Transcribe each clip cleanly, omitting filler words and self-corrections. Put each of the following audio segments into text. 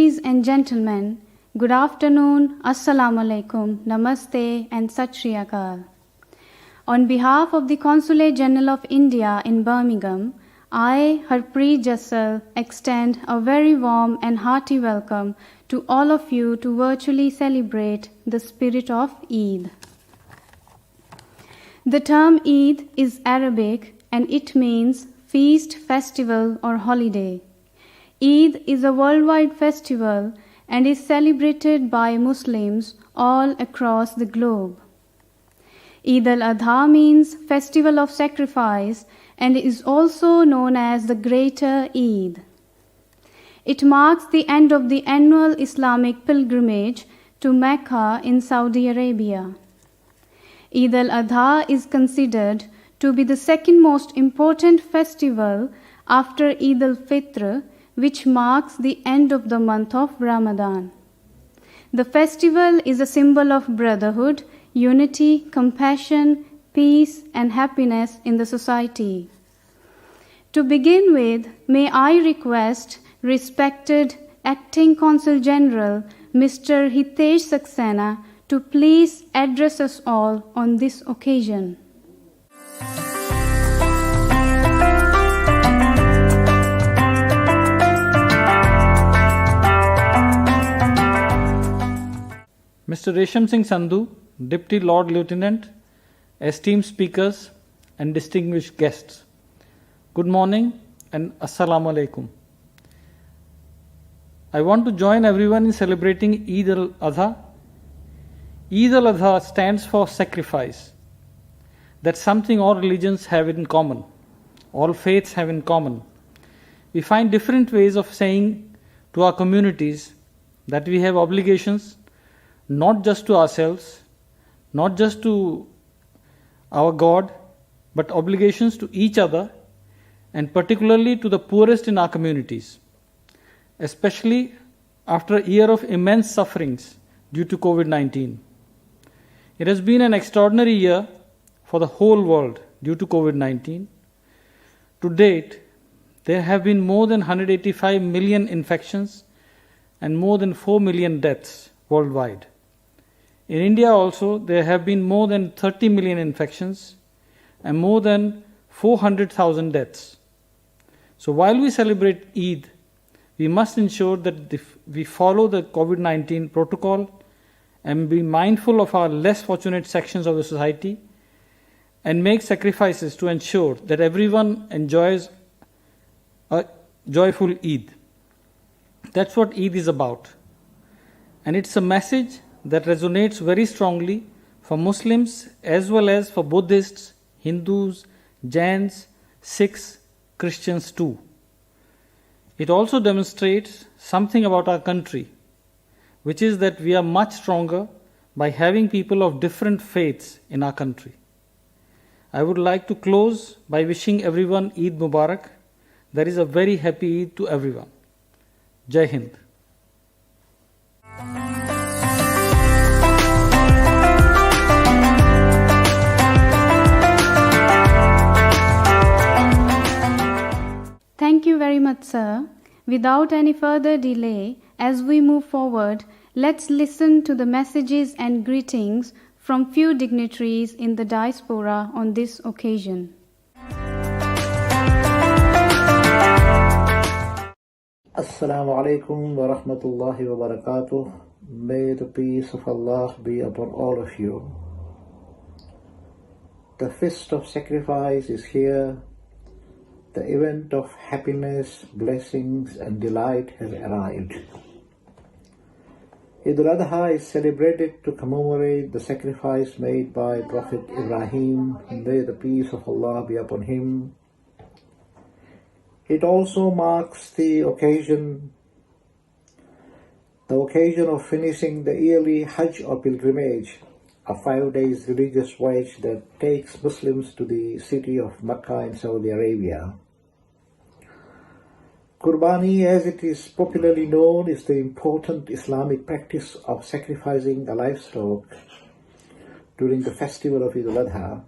Ladies and gentlemen, good afternoon, Assalamu alaikum, Namaste and Sat Shri Akal. On behalf of the Consulate General of India in Birmingham, I, Harpreet Jassal, extend a very warm and hearty welcome to all of you to virtually celebrate the spirit of Eid. The term Eid is Arabic and it means feast, festival or holiday. Eid is a worldwide festival and is celebrated by Muslims all across the globe. Eid al-Adha means festival of sacrifice and is also known as the Greater Eid. It marks the end of the annual Islamic pilgrimage to Mecca in Saudi Arabia. Eid al-Adha is considered to be the second most important festival after Eid al-Fitr, which marks the end of the month of Ramadan. The festival is a symbol of brotherhood, unity, compassion, peace, and happiness in the society. To begin with, may I request respected Acting Consul General Mr. Hitesh Saxena to please address us all on this occasion. Mr. Resham Singh Sandhu, Deputy Lord Lieutenant, esteemed speakers and distinguished guests, good morning and Assalamu alaikum. I want to join everyone in celebrating Eid al-Adha. Eid al-Adha stands for sacrifice. That's something all religions have in common, all faiths have in common. We find different ways of saying to our communities that we have obligations not just to ourselves, not just to our God, but obligations to each other and particularly to the poorest in our communities, especially after a year of immense sufferings due to COVID-19. It has been an extraordinary year for the whole world due to COVID-19. To date, there have been more than 185 million infections and more than 4 million deaths worldwide. In India also, there have been more than 30 million infections and more than 400,000 deaths. So while we celebrate Eid, we must ensure that we follow the COVID-19 protocol and be mindful of our less fortunate sections of the society and make sacrifices to ensure that everyone enjoys a joyful Eid. That's what Eid is about. And it's a message that resonates very strongly for Muslims as well as for Buddhists, Hindus, Jains, Sikhs, Christians too. It also demonstrates something about our country, which is that we are much stronger by having people of different faiths in our country. I would like to close by wishing everyone Eid Mubarak. There is a very happy Eid to everyone. Jai Hind. Thank you very much, sir. Without any further delay, as we move forward, let's listen to the messages and greetings from few dignitaries in the diaspora on this occasion. Assalamu alaikum wa rahmatullahi wa barakatuh. May the peace of Allah be upon all of you. The feast of sacrifice is here. The event of happiness, blessings and delight has arrived. Eid al-Adha is celebrated to commemorate the sacrifice made by Prophet Ibrahim. May the peace of Allah be upon him. It also marks the occasion of finishing the yearly Hajj or pilgrimage, a 5 days religious voyage that takes Muslims to the city of Mecca in Saudi Arabia. Qurbani, as it is popularly known, is the important Islamic practice of sacrificing a livestock during the festival of Eid al-Adha.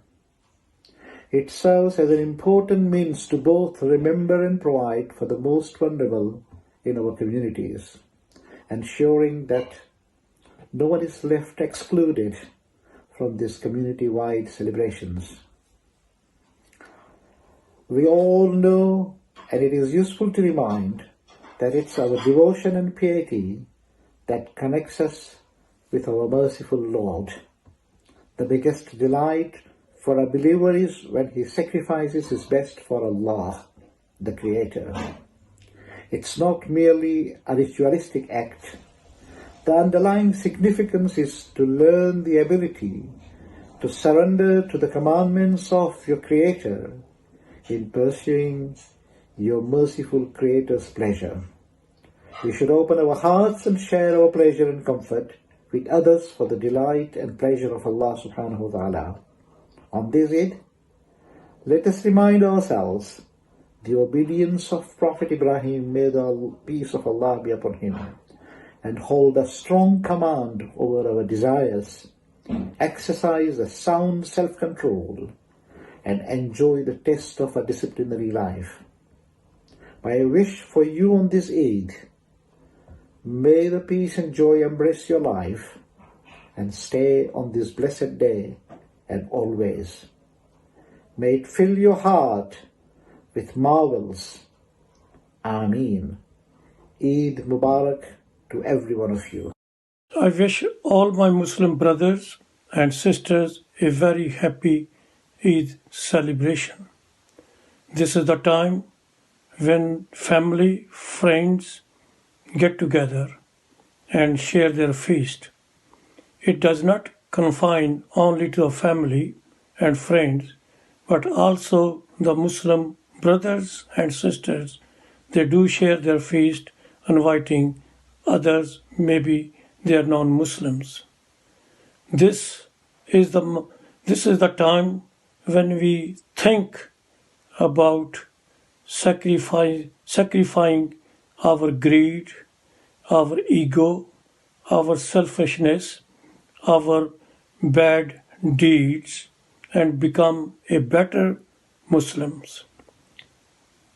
It serves as an important means to both remember and provide for the most vulnerable in our communities. ensuring that no one is left excluded from these community-wide celebrations. We all know, and it is useful to remind, that it's our devotion and piety that connects us with our merciful Lord. The biggest delight for a believer is when he sacrifices his best for Allah, the Creator. It's not merely a ritualistic act. The underlying significance is to learn the ability to surrender to the commandments of your Creator in pursuing your merciful Creator's pleasure. We should open our hearts and share our pleasure and comfort with others for the delight and pleasure of Allah subhanahu wa ta'ala. On this Eid, let us remind ourselves the obedience of Prophet Ibrahim, may the peace of Allah be upon him, and hold a strong command over our desires, exercise a sound self-control, and enjoy the test of a disciplinary life. My wish for you on this Eid, may the peace and joy embrace your life and stay on this blessed day and always. May it fill your heart with marvels. Ameen. Eid Mubarak to every one of you. I wish all my Muslim brothers and sisters a very happy Eid celebration. This is the time when family, friends get together and share their feast. It does not confine only to a family and friends, but also the Muslim brothers and sisters. They do share their feast, inviting others, maybe they are non-Muslims. This is the time when we think about sacrificing our greed, our ego, our selfishness, our bad deeds, and become a better Muslims.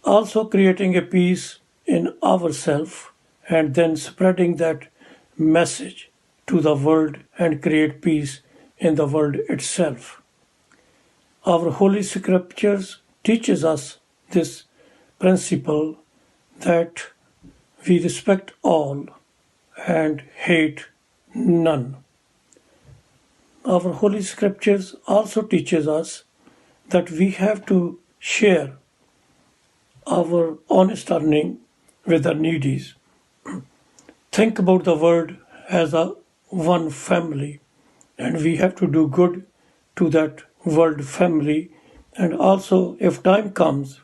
Also creating a peace in ourselves and then spreading that message to the world and create peace in the world itself. Our Holy Scriptures teaches us this principle that we respect all and hate none. Our Holy Scriptures also teaches us that we have to share our honest earning with the needies. Think about the world as a one family, and we have to do good to that world family. And also, if time comes,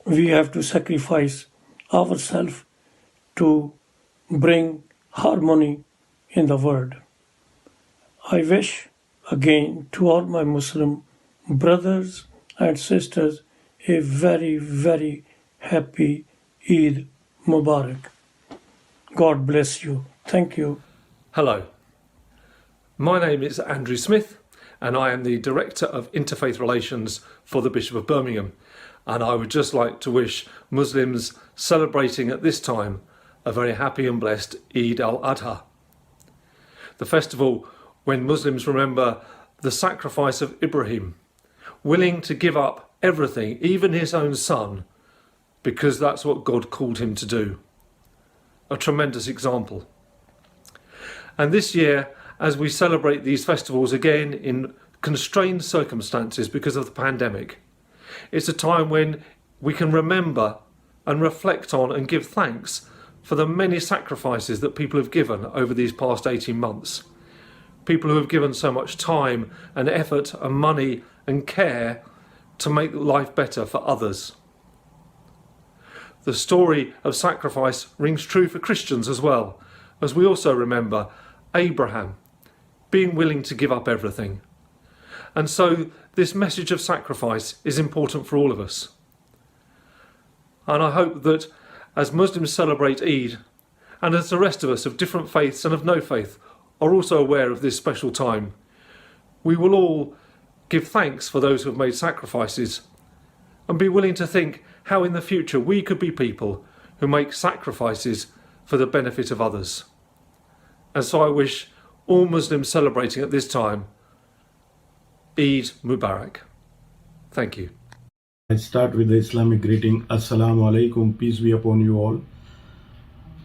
we have to sacrifice ourselves to bring harmony in the world. I wish again to all my Muslim brothers and sisters a very, very happy Eid Mubarak. God bless you. Thank you. Hello. My name is Andrew Smith, and I am the Director of Interfaith Relations for the Bishop of Birmingham. And I would just like to wish Muslims celebrating at this time a very happy and blessed Eid al-Adha, the festival when Muslims remember the sacrifice of Ibrahim, willing to give up everything, even his own son, because that's what God called him to do. A tremendous example. And this year, as we celebrate these festivals again in constrained circumstances because of the pandemic, it's a time when we can remember and reflect on and give thanks for the many sacrifices that people have given over these past 18 months. People who have given so much time and effort and money and care to make life better for others. The story of sacrifice rings true for Christians as well, as we also remember Abraham being willing to give up everything. And so this message of sacrifice is important for all of us. And I hope that as Muslims celebrate Eid, and as the rest of us of different faiths and of no faith are also aware of this special time, we will all give thanks for those who have made sacrifices and be willing to think how in the future we could be people who make sacrifices for the benefit of others. And so I wish all Muslims celebrating at this time Eid Mubarak. Thank you. I start with the Islamic greeting. Assalamu alaikum, peace be upon you all.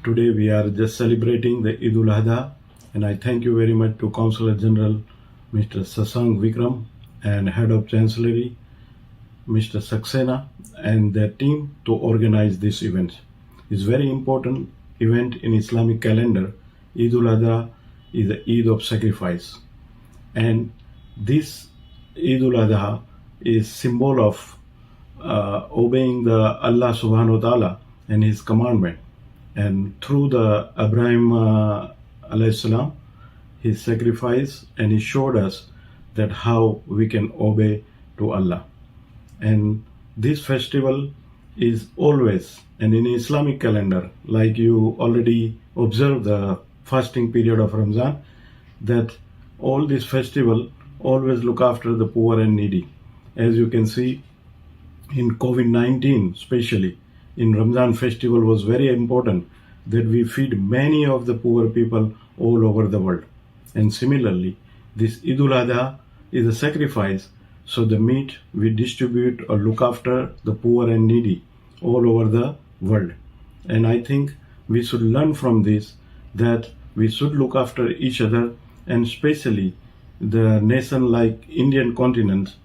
Today we are just celebrating the Eid al-Adha, and I thank you very much to Consulate General Mr. Sasank Vikram and Head of Chancellery Mr. Saxena and their team to organize this event. It's a very important event in Islamic calendar. Eid al-Adha is the Eid of sacrifice, and this Eid al-Adha is symbol of obeying the Allah subhanahu wa ta'ala and his commandment, and through the Abraham alayhi salam, his sacrifice, and he showed us that how we can obey to Allah. And this festival is always, and in Islamic calendar, like you already observed the fasting period of Ramzan, that all this festival always look after the poor and needy. As you can see, in COVID-19 especially, in Ramzan festival was very important that we feed many of the poor people all over the world. And similarly, this Eid al-Adha is a sacrifice, so the meat we distribute or look after the poor and needy all over the world. And I think we should learn from this that we should look after each other, and especially the nation like Indian continent.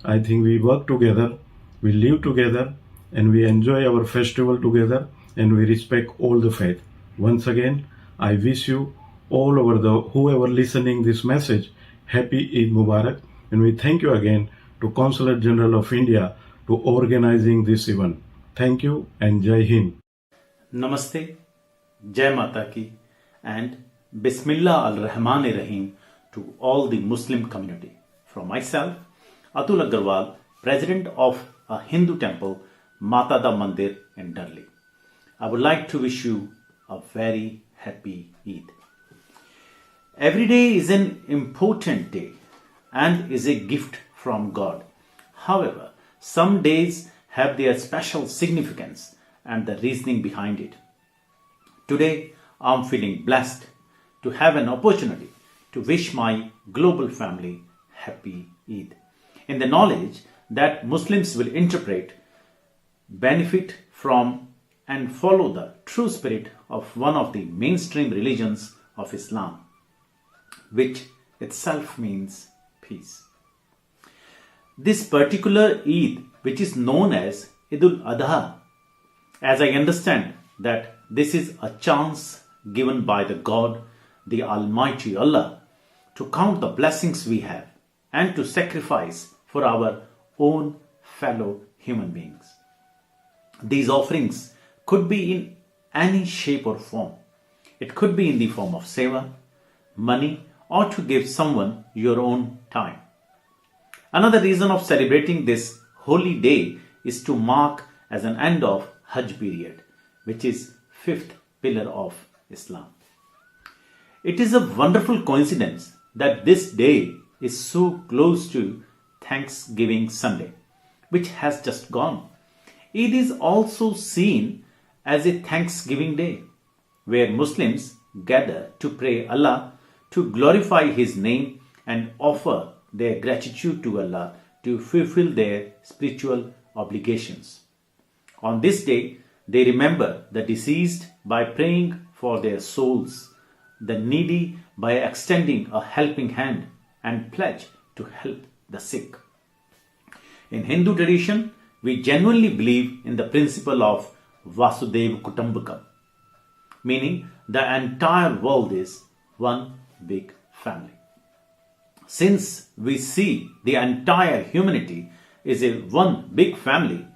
I think we work together, we live together, and we enjoy our festival together, and we respect all the faith. Once again, I wish you all over the whoever listening this message happy Eid Mubarak, and we thank you again to Consulate General of India to organizing this event. Thank you and Jai Hind. Namaste, Jai Mata Ki, and Bismillah al-Rahman ar-Rahim to all the Muslim community. From myself, Atul Agarwal, President of a Hindu temple, Mata Da Mandir in Delhi. I would like to wish you a very happy Eid. Every day is an important day and is a gift from God. However, some days have their special significance and the reasoning behind it. Today, I'm feeling blessed to have an opportunity to wish my global family happy Eid, in the knowledge that Muslims will interpret, benefit from, and follow the true spirit of one of the mainstream religions of Islam, which itself means peace. This particular Eid, which is known as Eid al-Adha, as I understand that this is a chance given by the God, the Almighty Allah, to count the blessings we have and to sacrifice for our own fellow human beings. These offerings could be in any shape or form. It could be in the form of seva, money, or to give someone your own time. Another reason of celebrating this holy day is to mark as an end of Hajj period, which is fifth pillar of Islam. It is a wonderful coincidence that this day is so close to Thanksgiving Sunday, which has just gone. Eid is also seen as a Thanksgiving day, where Muslims gather to pray Allah, to glorify His name and offer their gratitude to Allah to fulfill their spiritual obligations. On this day, they remember the deceased by praying for their souls, the needy by extending a helping hand, and pledge to help the sick. In Hindu tradition, we genuinely believe in the principle of Vasudhaiva Kutumbakam, meaning the entire world is one big family. Since we see the entire humanity is a one big family,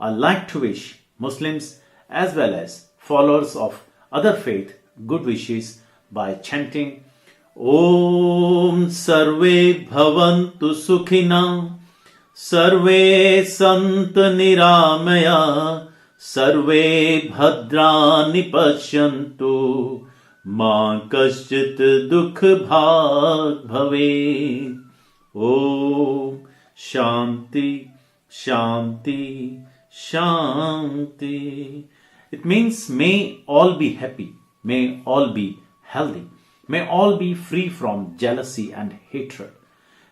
I like to wish Muslims as well as followers of other faith good wishes by chanting Om Sarve Bhavantu Sukhina Sarve Sant Niramaya Sarve Bhadrani Pashyantu Ma Kaschit Dukh Bhag Bhave. Om Shanti Shanti Shanti. It means may all be happy May all be healthy. May all be free from jealousy and hatred.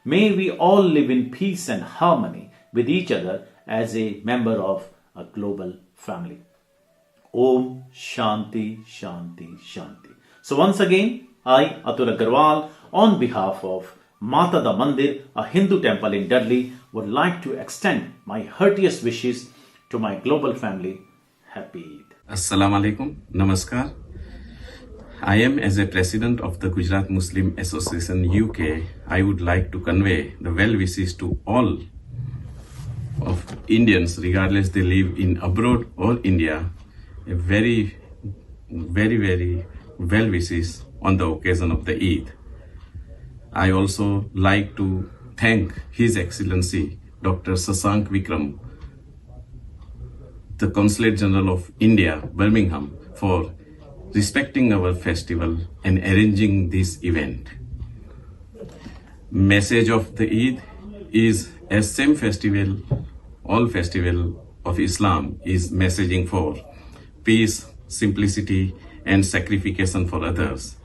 May we all live in peace and harmony with each other as a member of a global family. Om Shanti Shanti Shanti. So once again, I, Atul Agarwal, on behalf of Mata Da Mandir, a Hindu temple in Dudley, would like to extend my heartiest wishes to my global family. Happy Eid. Assalamu alaikum. Namaskar. I am as a president of the Gujarat Muslim Association UK. I would like to convey the well wishes to all of Indians, regardless they live in abroad or India, a very well wishes on the occasion of the Eid. I also like to thank His Excellency Dr. Sasank Vikram, the Consulate General of India, Birmingham, for respecting our festival and arranging this event. Message of the Eid is as same festival, all festival of Islam is messaging for peace, simplicity and sacrification for others.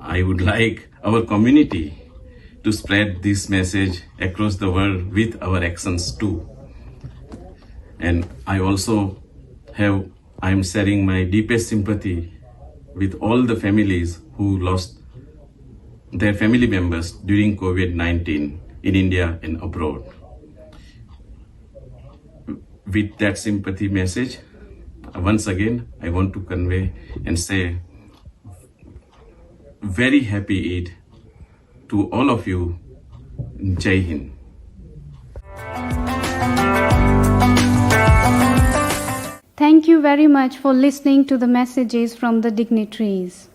I would like our community to spread this message across the world with our actions too. And I am sharing my deepest sympathy with all the families who lost their family members during COVID-19 in India and abroad. With that sympathy message, once again, I want to convey and say very happy Eid to all of you. Jai Hind. Thank you very much for listening to the messages from the dignitaries.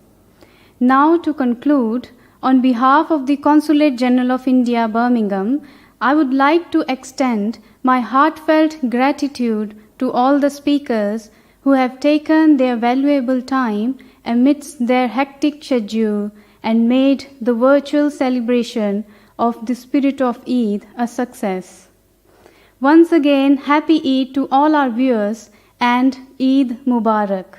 Now to conclude, on behalf of the Consulate General of India, Birmingham, I would like to extend my heartfelt gratitude to all the speakers who have taken their valuable time amidst their hectic schedule and made the virtual celebration of the spirit of Eid a success. Once again, happy Eid to all our viewers and Eid Mubarak.